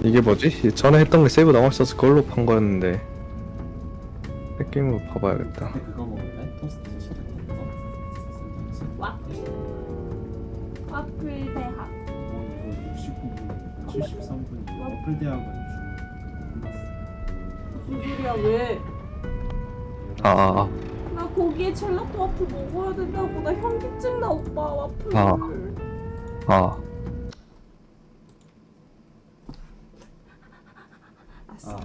이게 뭐지? 전에 했던 게 세이브 남아있어서 그걸로 판 거였는데 게임으로 봐봐야겠다. 근데 그거 먹을래? 토스트 시켰던 거? 샌드위치? 와플 대학. 이거 69분, 73분 와플 대학은 좀 끝났어. 무슨 소리야 왜? 아. 나 거기에 젤라또 와플 먹어야 된다고. 나 현기증 나 오빠 와플. 아. 아싸.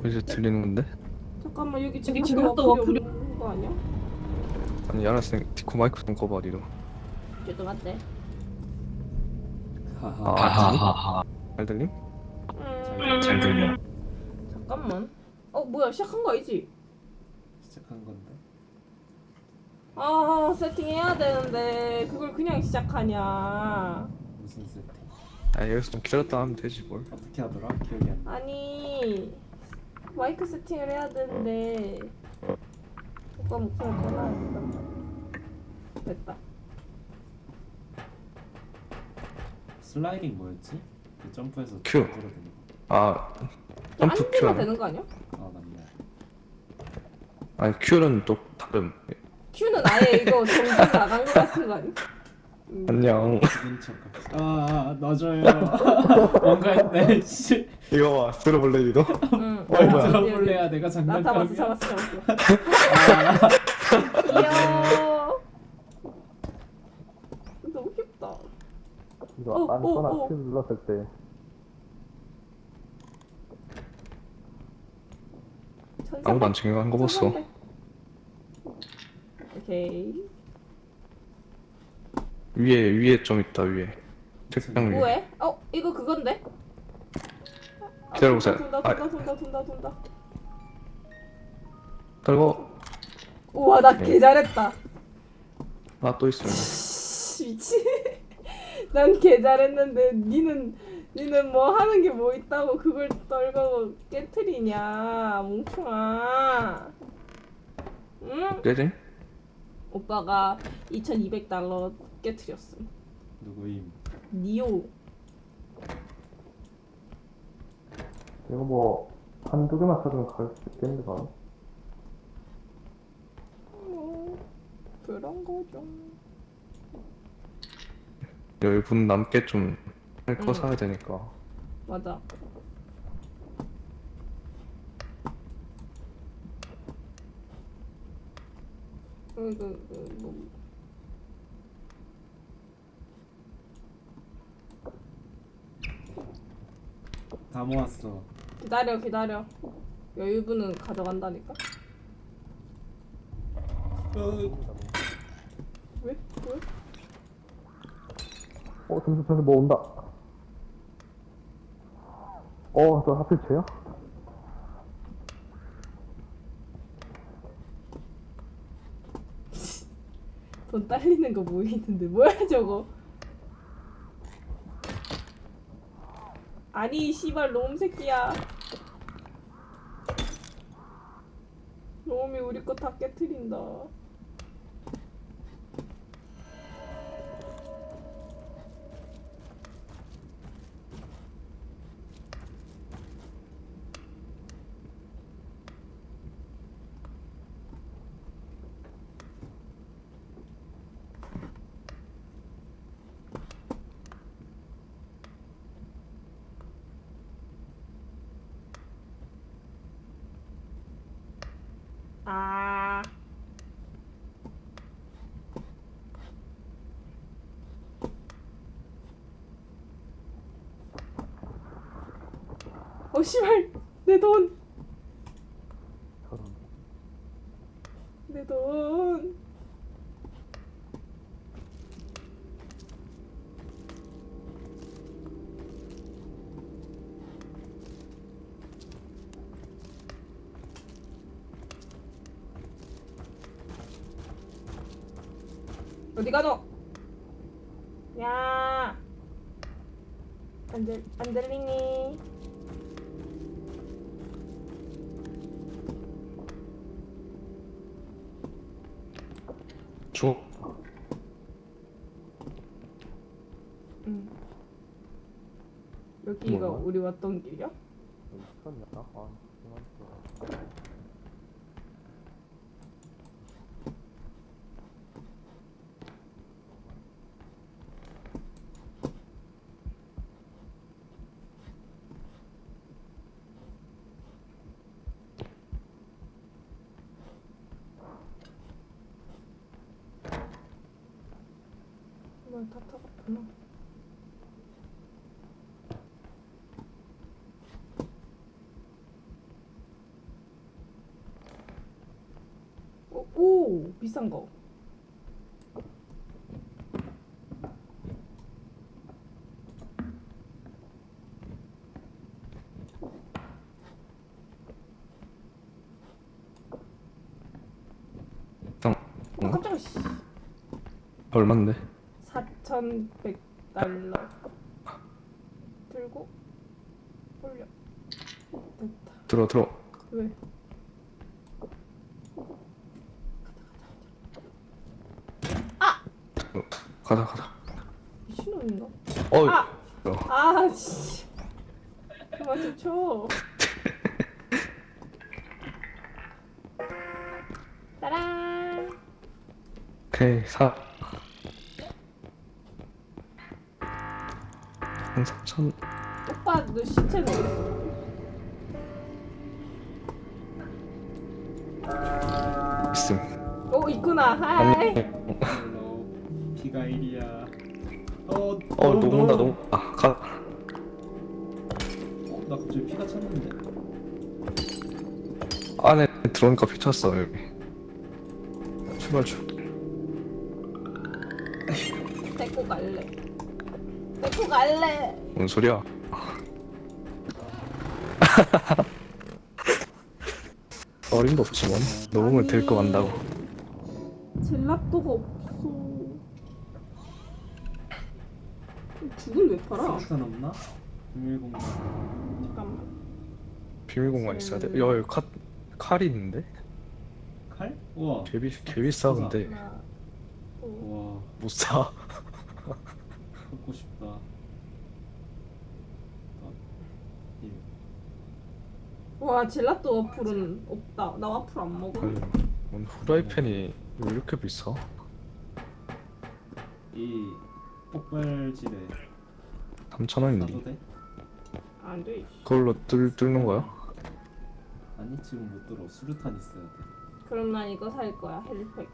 이제 들리는 건데? 잠깐만 여기 저기 젤라또 젤라또 와플이 와플이- 없는 거 아니야? 아니 야나쌤 디코 마이크 좀 꺼봐 니도. 죄송한데. 하하. 잘 들림? 잘 들려. 잠깐만. 뭐야 시작한 거 아니지? 시작한 건데. 아 세팅해야 되는데 그걸 그냥 시작하냐? 무슨 세팅? 여기서 좀 기다렸다 하면 되지 뭘. 어떻게 하더라? 기억이 안 나. 아니 마이크 세팅을 해야 되는데 오빠 목소리 꺼놔야 된단 말이야. 됐다. 슬라이딩 뭐였지? 그 점프해서 큐. 점프로 되는 거. 아 안 점프 큐가 큐. 되는 거 아니야? 아 맞네. 아니 큐는 또 다름. 큐는 아예 이거 정신 나간 거 같은 거 아니? 안녕. 기분 척. 넣어줘요. 뭔가 했네. 씨. 이거 봐 들어볼래 니도? 응. 뭘 뭐야. 들어볼래야 내가 나 장난감이야. 잡았어. 아, 귀여워. 너무 귀엽다. 이거 아무거나 큐 눌렀을 때 아무도 안 챙겨간 거 봤어. 오케이. 위에 좀 있다 위에. 책상 위에. 뭐해? 이거 그건데? 기다려보세요. 돈다. 그리고 우와 나 개 잘했다. 또 있어요. 미치. 난 개 잘했는데 니는 뭐 하는 게 뭐 있다고 그걸 떨고 깨트리냐 뭉충아. 응? 깨지? 오빠가 2,200달러 깨트렸음. 누구임? 니오. 이거 뭐 한두 개만 사주면 갈 수 있겠는데 바로? 그런 거죠. 10분 남게 좀 할 거 응. 사야 되니까. 맞아. 뭐. 다 모았어. 기다려. 여유분은 가져간다니까. 왜? 잠시만 뭐 온다. 저 하필 쟤야? 돈 딸리는 거 보이는데 뭐야 저거? 아니 씨발 놈 새끼야. 놈이 우리 거 다 깨트린다. 아. 씨발 내 돈. 내 돈. 어디 가노? 야. 안 들리니? 줘. 여기가 몰라. 우리 왔던 길이야? 여기 시간이야? 아, 시간. 다 타갔구나. 오, 비싼 거. 깜짝이야. 씨. 얼만데? 4,100달러. 들고 올려. 됐다. 들어. 왜? 가자. 미친놈인가? 어이. 아! 어. 아, 씨. 그만 좀 쳐. 따란. 오케이, 한 3천. 오빠, 너 시체는 어딨어? 있음. 있구나. 하이. 헬로. 비가 1이야. 너무. 아, 가. 나 갑자기 피가 찼는데. 안에 들어오니까 피쳤어, 여기. 출발. 데리고 갈래. 데리고 갈래. 뭔 소리야? 어림도 없지만 녹음을 데리고 간다고. 젤라또가 없어. 죽은 왜 팔아? 수류탄 없나? 비밀 공간. 잠깐만. 비밀 공간 있어야 돼. 야, 여기 칼이 있는데? 칼? 우와. 개 비싸 근데 하나, 둘. 우와. 못 사. 갖고 싶다. 일. 와, 젤라또 와플은 없다. 나 와플 안 먹어. 아니, 뭔 후라이팬이 왜 이렇게 비싸? 이 폭발지대 3,000원인데 사도 돼? 안 돼. 그걸로 뚫는 거야? 아니 지금 못 들어. 수류탄 있어야 돼. 그럼 난 이거 살 거야. 헬팩.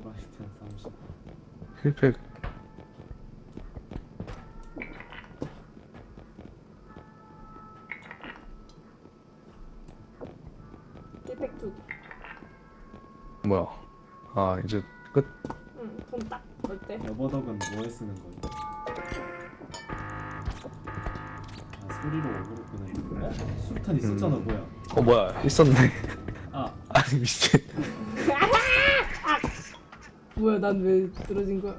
프라이팬 30. 힐팩. 헬팩 2개. 뭐야? 아, 이제 끝? 응, 돈 딱 벌 때. 여버덕은 뭐에 쓰는 거야? 아 소리로 어그로 끄는. 수류탄 있었잖아. 뭐야? 뭐야? 있었네. 아 아니, 미친. 뭐야, 난 왜 떨어진 거야?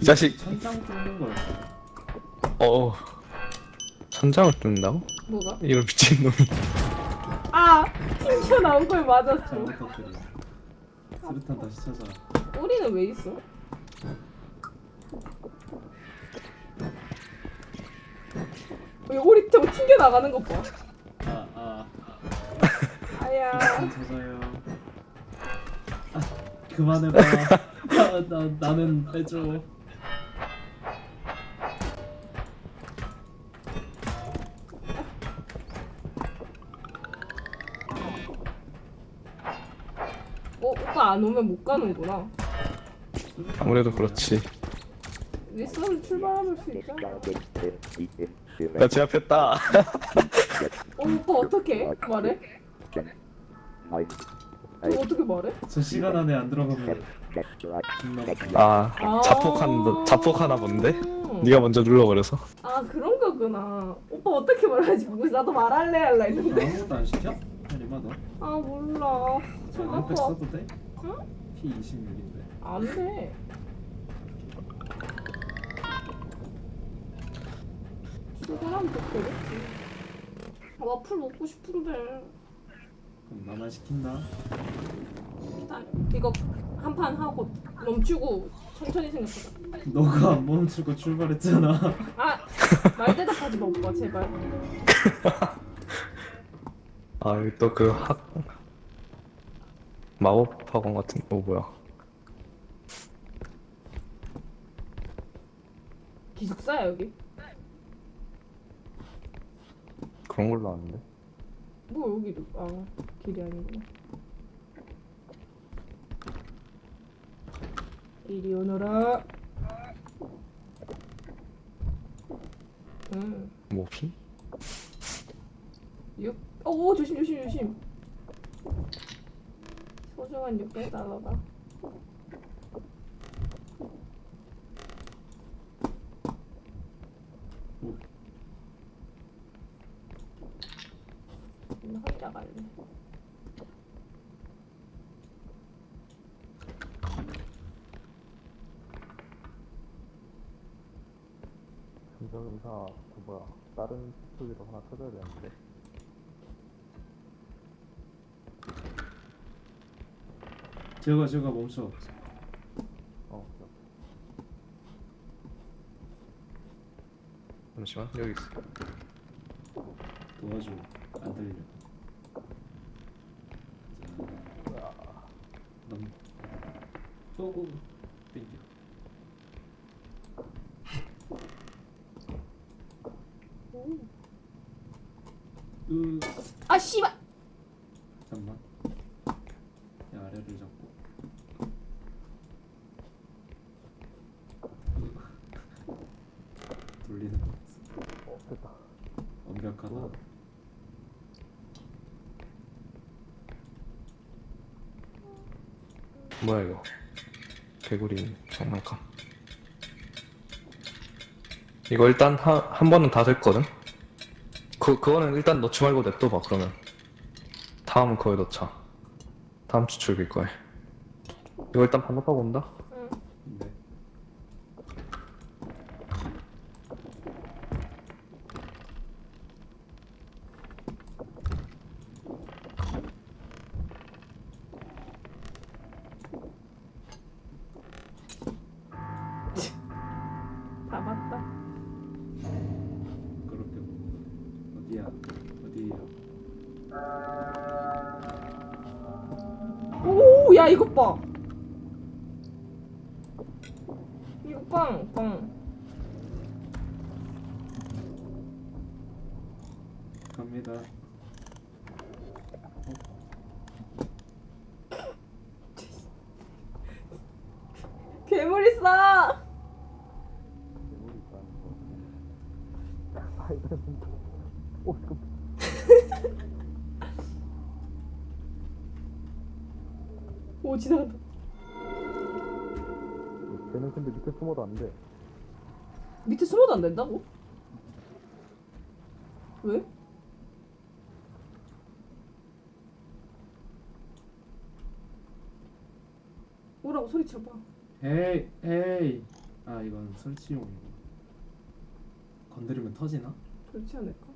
이 자식. 천장 뚫는 거였어. 천장을 뚫는다고? 뭐가? 이런 미친놈이. 아! 튕겨나온 걸 맞았어. 잘못 터뜨려. 수류탄 다시 찾아. 꼬리는 왜 있어? 왜 오리 좀 튕겨나가는 거 봐. 아야. 수류탄 찾아요. 아 그만해봐. 나는 빼줘. 오빠 안 오면 못 가는구나. 아무래도 그렇지. 리스는 출발할 수 있잖아. 나 제압했다. 오빠 어떻게 말해? 저 어떻게 말해? 저 시간 안에 안 들어가면 죽나 보다. 아, 자폭하나 본데? 네가 먼저 눌러버려서. 아, 그런 거구나. 오빠 어떻게 말하지? 나도 말할래 할라 했는데. 아무것도 안 시켜? 리마 너? 아, 몰라. 백 써도 돼? 응? P26인데. 안 돼. 출근하면 또 되겠지. 와플 먹고 싶은데. 그럼 나만 시킨다. 기다려. 이거 한 판 하고 멈추고 천천히 생각하자. 너가 안 멈추고 출발했잖아. 아, 말 대답하지 마 오빠 제발. 아 여기 또 그 마법 학원 같은 뭐야? 기숙사야 여기? 그런 걸로 아는데. 뭐 여기도 길이 아니구나. 이리 오너라. 뭐 없음? 6. 오 조심 조심 조심. 소중한 600달러다. 혼자 갈래. 전자검사 그 뭐야? 다른 스토리로 하나 찾아야 되는데. 제가 멈춰. 잠시만 여기 있어. 도와줘. 안 들려. 자, 오, 땡겨. 아 씨발. 잠깐만. 야, 아래를 잡고. 돌리는 거 같아. 됐다. 완벽하다. 뭐야 이거? 개구리 장난감. 이거 일단 한 번은 다 됐거든? 그거는 일단 넣지 말고 냅둬봐 그러면. 다음 거에 넣자. 다음 추출길 거에. 이거 일단 반납하고 온다? 응. 네. 다 맞다. 그렇게 어디야? 어디에요? 오, 야 이것 봐. 이거 빵. 갑니다. 괴물 있어. 오 지나간다. 쟤는 근데 밑에 숨어도 안 돼. 밑에 숨어도 안 된다고? 왜? 뭐라고 소리쳐봐. 에이. 아, 이건 설치용이고. 건드리면 터지나? 그렇지 않을까?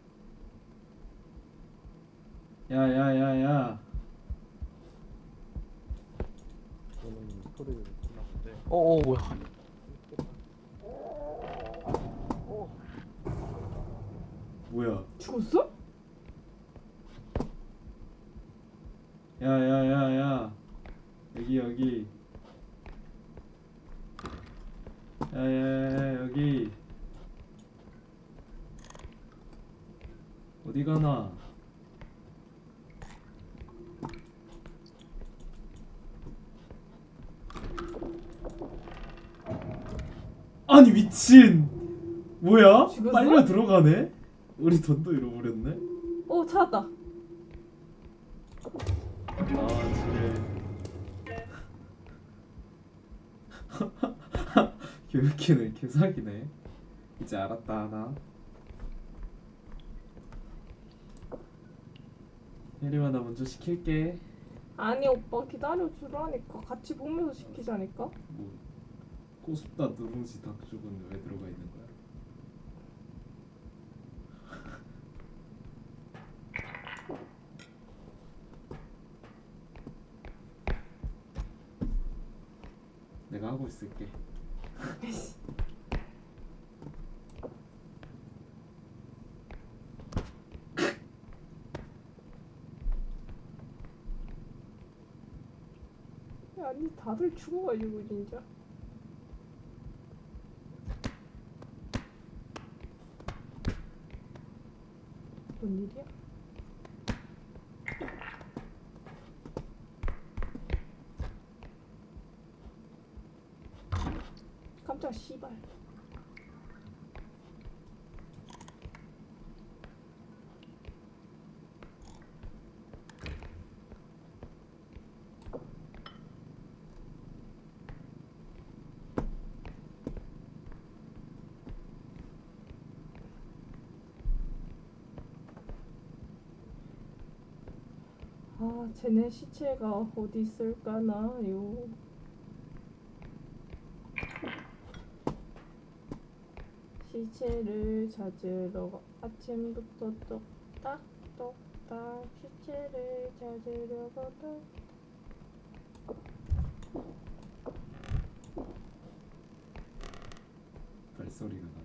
야. 소리를 듣나 본데. 뭐야? 뭐야? 죽었어? 야. 여기. 야, 여기. 어디 가나? 아니 미친. 뭐야? 죽었어? 빨려 들어가네? 우리 돈도 잃어버렸네? 오 찾았다. 아 지뢰. 교육기는 개사기네. 이제 알았다 하나. 혜리마 나 먼저 시킬게. 아니 오빠 기다려주라니까. 같이 보면서 시키자니까. 뭐 꼬습다 누룽지 닭죽은 왜 들어가 있는 거야? 내가 하고 있을게. 아니 다들 죽어가지고 진짜. 뭔 일이야? 깜짝 씨발. 아, 쟤네 시체가 어디 있을까나요? 시체를 찾으러 아침부터 똑딱똑딱 시체를 찾으러 가다. 발소리가 나네.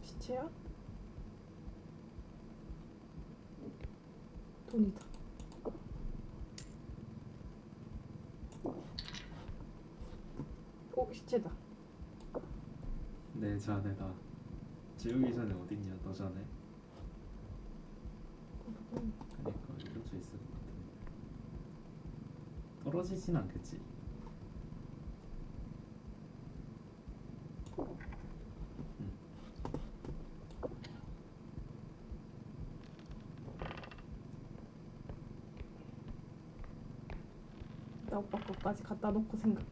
시체야? 돈이다. 오, 시체다. 내 자네다. 지우기 전에 어딨냐? 너 자네? 그니까 이 근처에 있을 것 같은데. 떨어지진 않겠지? 나 오빠 거까지 갖다 놓고 생각해.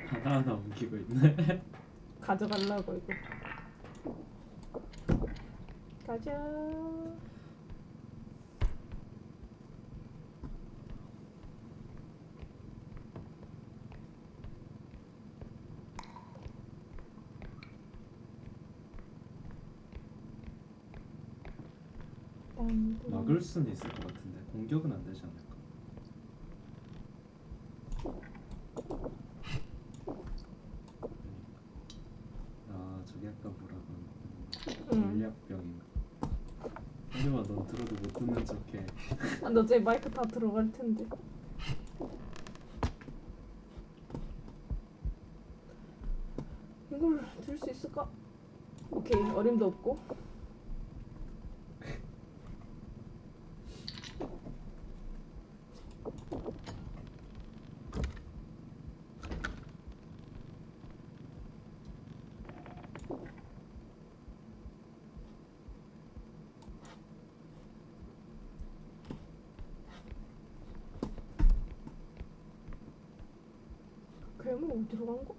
하나하나 옮기고 있네. 가져가려고 이거. 가자. 막을 수는 있을 것 같은데 공격은 안 되지 않을까? 아 저기 아까 뭐라고 하는 물약병인가? 하지만 넌 들어도 못 듣는 척해. 아, 너 제 마이크 다 들어갈 텐데. 이걸 들 수 있을까? 오케이, 어림도 없고. 괴물 어디로 간 거야?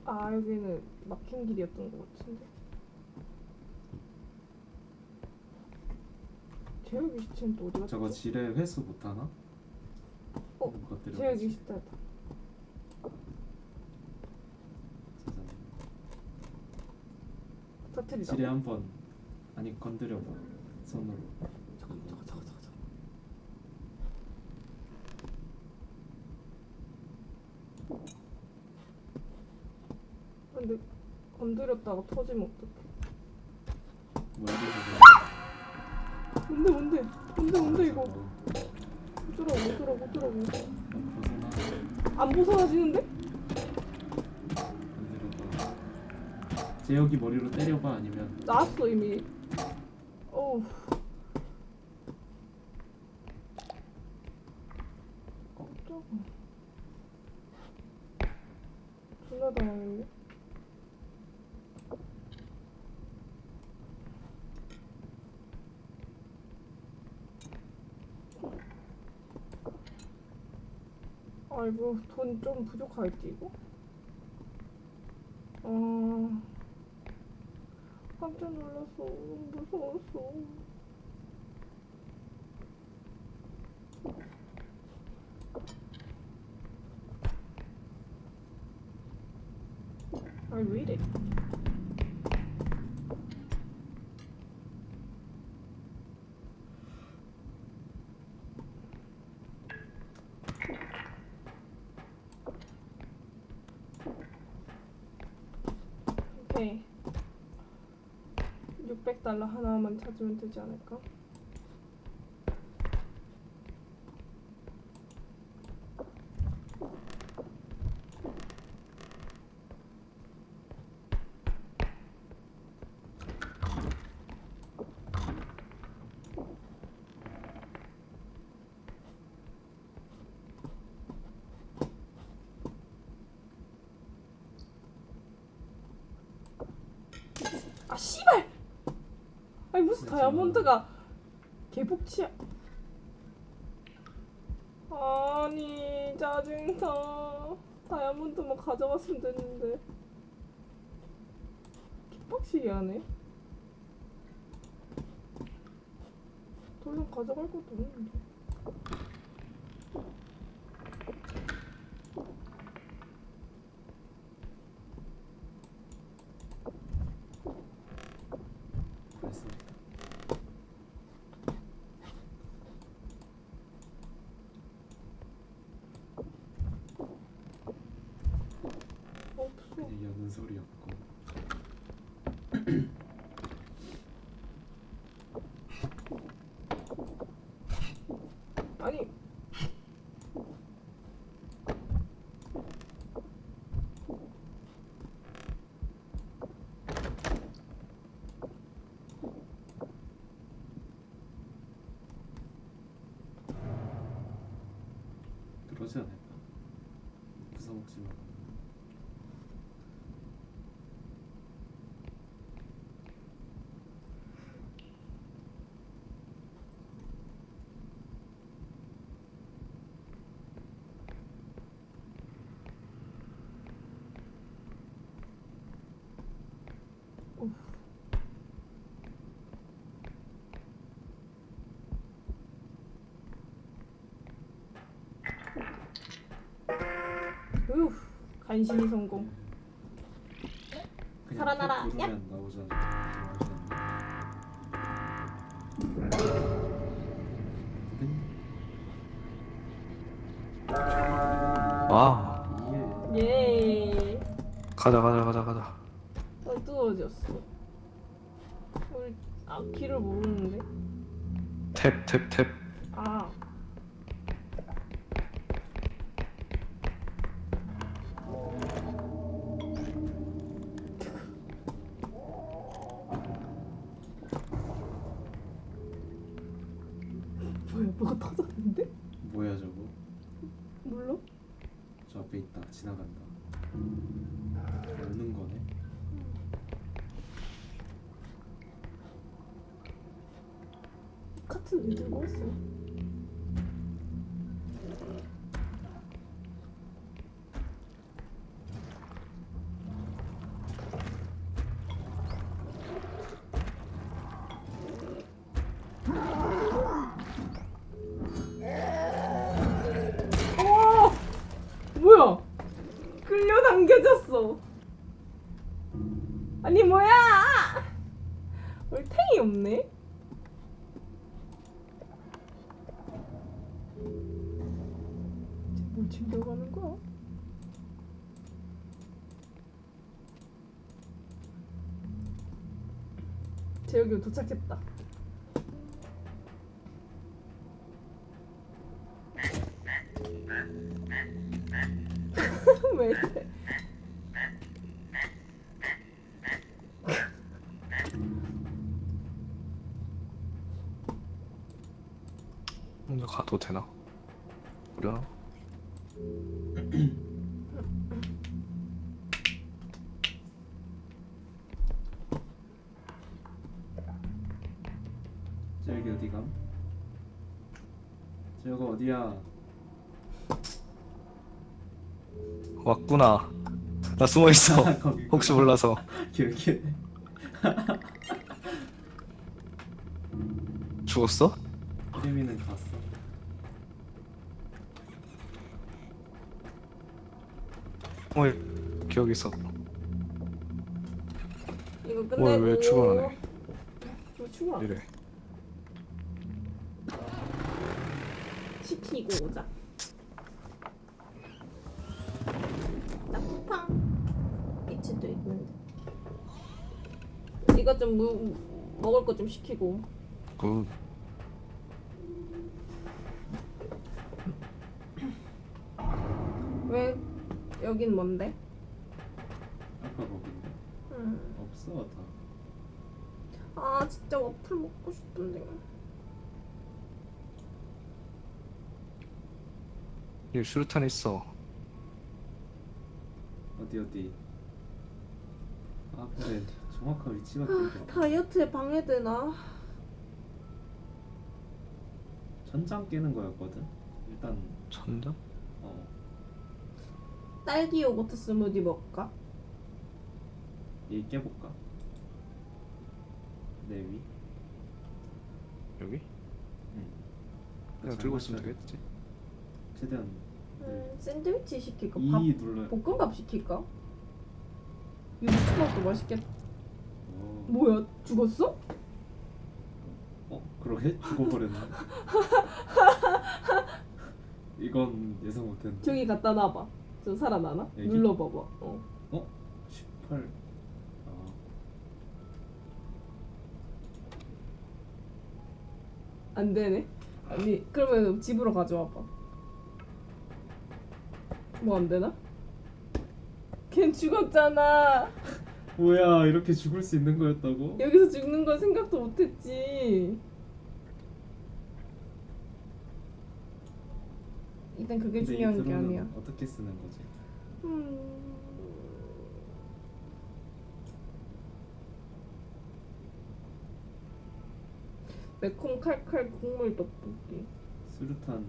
아, 여기는 막힌 길이었던 것 같은데. 제혁이 시체는 또 어디 갔지? 저거 지뢰 회수 못하나? 것들이 제혁이 어디지? 시체다. 찾았네. 터트리자. 지뢰 한번 아니 건드려봐 손으로. 잠깐. 근데 건드렸다가 터지면 어떡해? 뭐야 저거? 뭔데 이거? 어쩌라고. 안 벗어나지는데? 안 내려가. 재혁이 머리로 때려봐 아니면 나왔어 이미. 어우. 깜짝아. 존나 당황했네. 아이고 돈 좀 부족할지 이거? 아 깜짝 놀랐어. 무서웠어. 아니 왜 이래? 오케이. $600 하나만 찾으면 되지 않을까? 아 씨발! 아니 무슨 다이아몬드가 개복치야? 아니 짜증나. 다이아몬드만 가져갔으면 됐는데. 개빡치게 하네. 더 이상 가져갈 것도 없는데. 그래서 없어. 그냥 여는 소리 없고 아니 그러지 않을까? 부숴먹지 마. 으 간신히 성공. 그냥 살아나라. 탭 누르면 나오잖아. 와 이게 예. 가자. 어두워졌어. 우리 길을 모르는데. 탭. 아. 뭐가 터졌는데? 뭐야 저거? 몰라? 저 앞에 있다. 지나간다. 오는 거네. 카트 왜 들고 왔어? 뭐야? 끌려당겨졌어. 아니 뭐야? 얼탱이 없네? 뭘 챙겨가는 거야? 재혁이 도착했다. 때. 먼저 가도 되나? 그려나? 저기 어디감? 저거 어디야? 왔구나. 나 숨어 있어. 거기 혹시 몰라서. 기억해. 죽었어? 이름이는 갔어. 기억 있어. 이거 끝내고. 뭘 왜 출발 안 해? 왜 출발 안 해? 이래. 시키고 오자. 나 쿠팡. 이츠도 있는데. 이거 좀 먹을 거 좀 시키고. 굿. 왜 여긴 뭔데? 아까 거긴데. 없어 다. 아 진짜 와플 먹고 싶은데. 여기 수류탄 있어. 어디. 아 그래. 정확한 위치가 기억이 다이어트에 방해되나? 천장 깨는 거였거든. 일단 천장? 딸기 요거트 스무디 먹을까? 얘 깨볼까? 내 위. 여기? 응. 그냥 들고 있으면 되겠지. 최대한 샌드위치 시킬까? E 눌러. 볶음밥 시킬까? 유부초밥도 맛있겠다. 어. 뭐야? 죽었어? 그러게 죽어버렸네. 이건 예상 못했는데. 저기 갖다 놔봐. 저 살아나나? 여기? 눌러봐봐. 18. 안 되네. 아니 그러면 집으로 가져와봐. 뭐 안 되나? 걘 죽었잖아. 뭐야 이렇게 죽을 수 있는 거였다고? 여기서 죽는 건 생각도 못했지. 일단 그게 근데 이 중요한 게 드론은 아니야. 어떻게 쓰는 거지? 매콤 칼칼 국물 떡볶이. 수류탄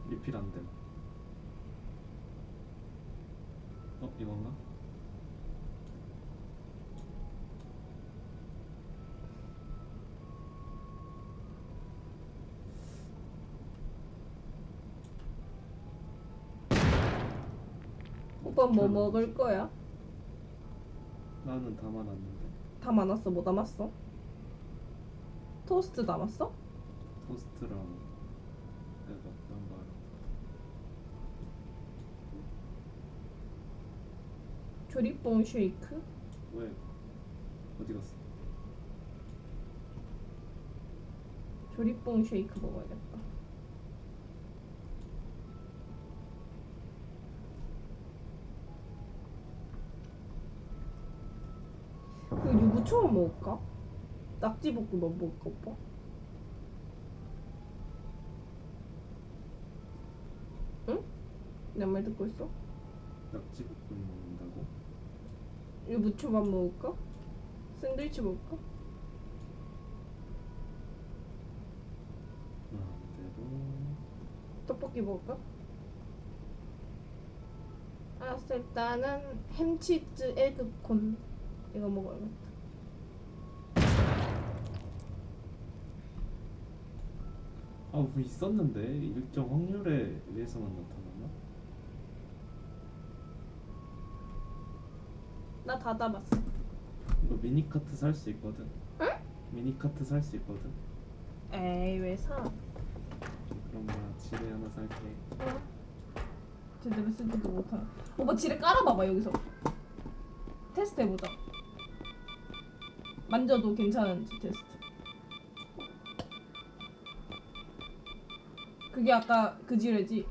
리필 안 됨. 이건가? 오빠 뭐 먹을 거야? 나는 담아놨는데. 다 많았어. 뭐 남았어? 토스트 남았어? 토스트랑 내가 어떤 거 알아? 조리뽕 쉐이크? 왜? 어디 갔어? 조리뽕 쉐이크 먹어야겠다. 그 유부초밥 먹을까? 낙지볶음밥 먹을까 오빠? 응? 내 말 듣고 있어? 낙지볶음 먹는다고? 유부초밥 먹을까? 샌드위치 먹을까? 마음대로. 떡볶이 먹을까? 알았어. 일단은 햄치즈 에그콘 이거 먹어야겠다. 뭐 있었는데 일정 확률에 의해서만 나타나나? 나 다 담았어. 이거 미니카트 살 수 있거든. 응? 미니카트 살 수 있거든. 에이 왜 사? 그럼 나 지뢰 하나 살게. 제대로 쓰지도 못하. 오빠 지뢰 깔아봐봐 여기서. 테스트 해보자. 만져도 괜찮은지 테스트. 그게 아까 그 지뢰지?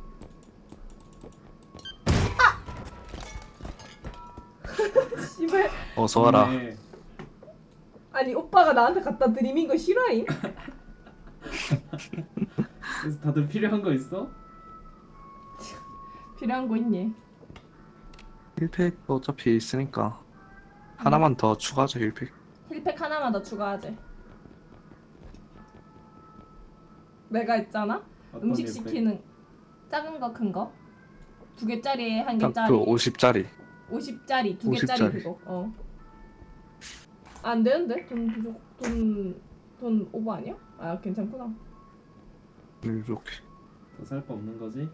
어서 와라. 좋네. 아니 오빠가 나한테 갖다 드리는 거 싫어임? 그래서 다들 필요한 거 있어? 필요한 거 있니? 힐팩 어차피 있으니까 하나만 더 추가하자. 힐팩. 힐팩 하나만 더 추가하지. 내가 있잖아. 어떤 음식 힐팩? 시키는 작은 거 큰 거. 2개짜리에 한 딱 개짜리. 그 50짜리. 50짜리 2개짜리 50짜리. 그거. 안 되는데? 돈 부족 돈 오버 아니야? 아 괜찮구나. 이렇게. 더 살 거 없는 거지?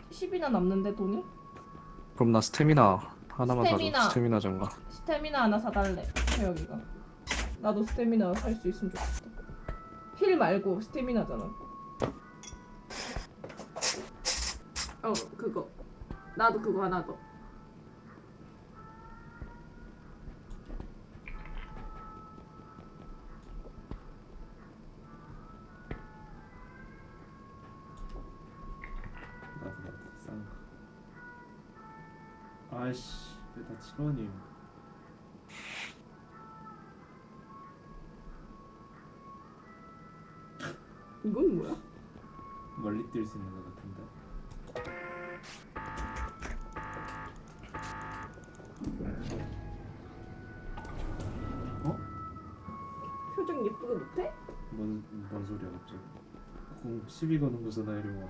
10이나 남는데 돈이? 그럼 나 스태미나 하나만 스태미나. 사줘. 스태미나 장가. 스태미나 하나 사달래. 태혁이가. 나도 스태미나 살 수 있으면 좋겠다. 힐 말고 스태미나잖아. 그거. 나도 그거 하나 더. 나도 싼 거. 아이씨, 왜 다 7원임? 이건 뭐야? 멀리 뛸 수 있는 거 같은데. 어? 표정 예쁘게 못해? 뭔 소리야 갑자기? 공 시비 거는 거잖아 이러면.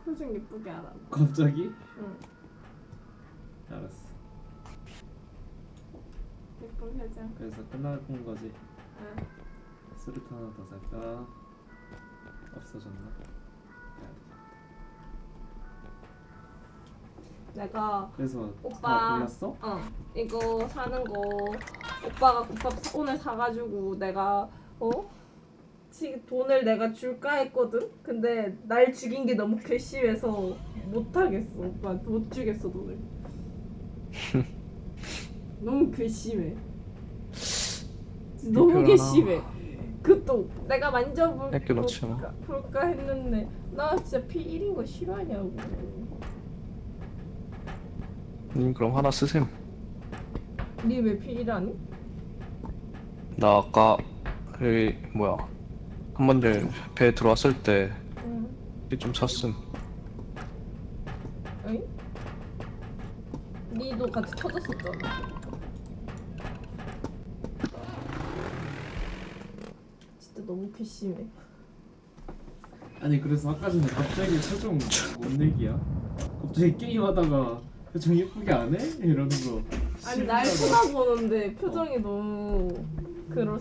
표정 예쁘게 하라. 갑자기? 응. 알았어. 예쁜 표정. 그래서 끝나는 거지. 응. 수류탄 하나 더 살까? 없어졌나? 야, 내가 그래서 오빠. 다 골랐어? 이거 사는 거 오빠가 국밥 오늘 사가지고 내가 돈을 내가 줄까 했거든. 근데 날 죽인 게 너무 괘씸해서 못 하겠어. 오빠 못 주겠어 돈을. 너무 괘씸해. 너무 이별하나. 괘씸해. 그것도 내가 학교 넣지 마. 볼까 했는데 나 진짜 P1인 거 싫어하냐고. 님 그럼 하나 쓰셈. 니 왜 P1하니? 나 아까 여기 뭐야 한 번들 배 들어왔을 때 응. 좀 샀음. 어이? 니도 같이 터졌었잖아. 진짜 너무 괘씸해. 아니 그래서 아까 전에 갑자기 표정 뭔 얘기야? 갑자기 게임하다가 표정 예쁘게 안 해? 이러는 거. 아니 날 신기하다. 쳐다보는데 표정이 너무 그렇어.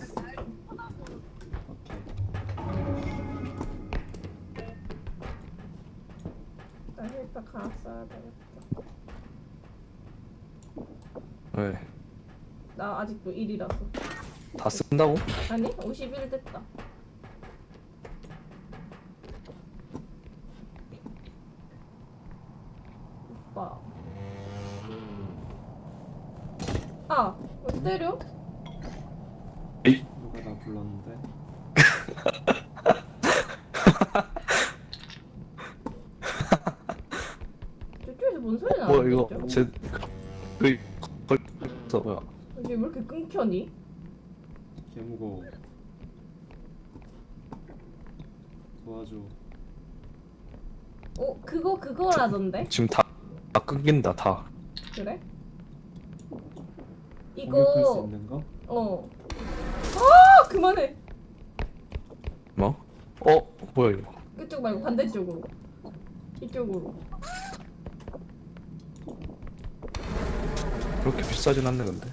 나 힐팩 하나 써야 되겠다. 왜? 나 아직도 1이라서. 다 쓴다고? 아니 51 됐다. 오빠. 아, 왜 때려? 누가 나 불렀는데? 저쪽에서 뭔 소리 뭐 나는 이거 거죠? 제 걸서 뭐야? 이게 왜 이렇게 끊겨니? 개 무거워. 도와줘. 그거라던데? 지금 다 끊긴다 다. 그래? 공격할 수 이거 있는 거? 아 그만해. 뭐? 뭐야 이거? 이쪽 말고 반대쪽으로. 이쪽으로. 그렇게 비싸진 않네 근데.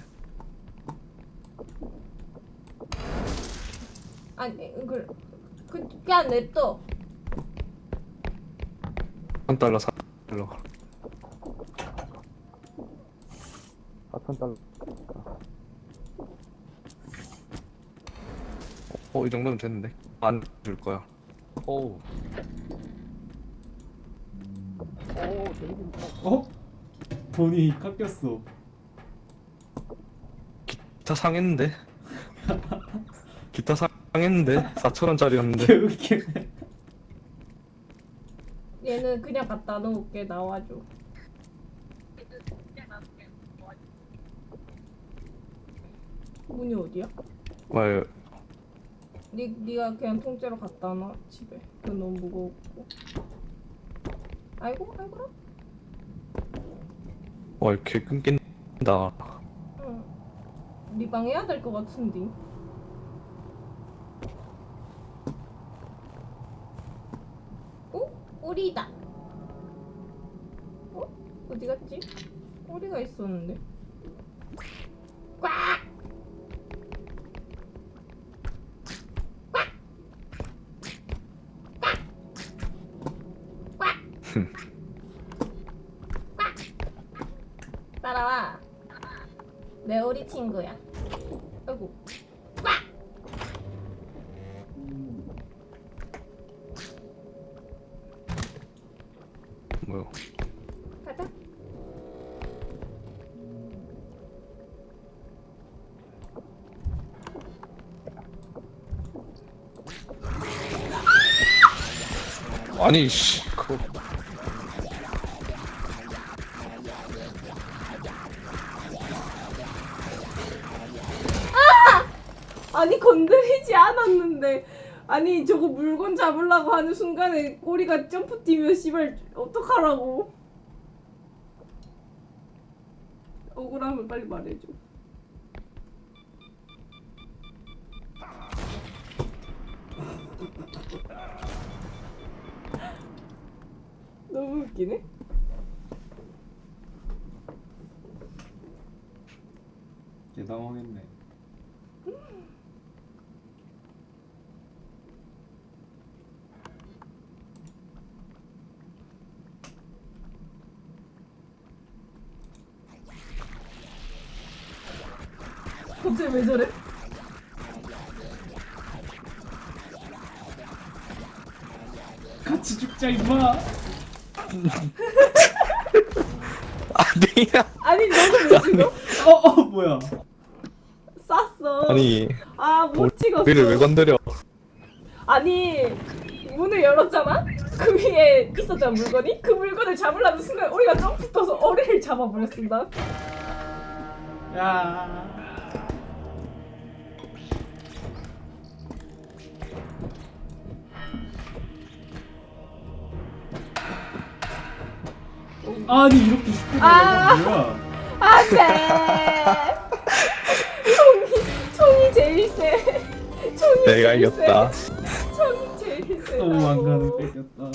아니 그냥 냅둬. 1,000달러 4달러. 4,000달러. 이 정도면 됐는데. 안 줄 거야. 오. 어? 돈이 깎였어. 기타 상했는데? 기타 상했는데? 4,000원짜리였는데? 개웃기네. 얘는 그냥 갖다 놓을게. 나와줘. 문이 어디야? 말 네가 그냥 통째로 갖다 놔 집에. 그건 너무 무거웠고. 아이고 아이고라. 이렇게 끊긴다. 응. 네 방 해야 될 것 같은데. 꼬리다. 어디 갔지? 꼬리가 있었는데. 꽉! 따라와. 내 오리 친구야. 아이고. 뭐요? 가자. 아니 씨 그거 아니 건드리지 않았는데. 아니 저거 물건 잡으려고 하는 순간에 꼬리가 점프 뛰면 씨발 어떡하라고. 억울하면 빨리 말해줘. 너무 웃기네. 얘 당황했네. 갑자기 왜 저래? 같이 죽자 임마. 아니야. 아니 너도 왜 죽어? 뭐야? 쌌어. 아니 못 찍었어. 우리를 왜 건드려? 아니 문을 열었잖아? 그 위에 있었잖아 물건이? 그 물건을 잡으려는 순간 우리가 점프 떠서 어리를 잡아버렸습니다. 야. 아니 이렇게 쉽게 아. 되는 건 뭐야? 안돼. 총이 제일 세. 총이 내가 제일 이겼다. 세. 총이 제일 세. 또 망가는 뺏겼다.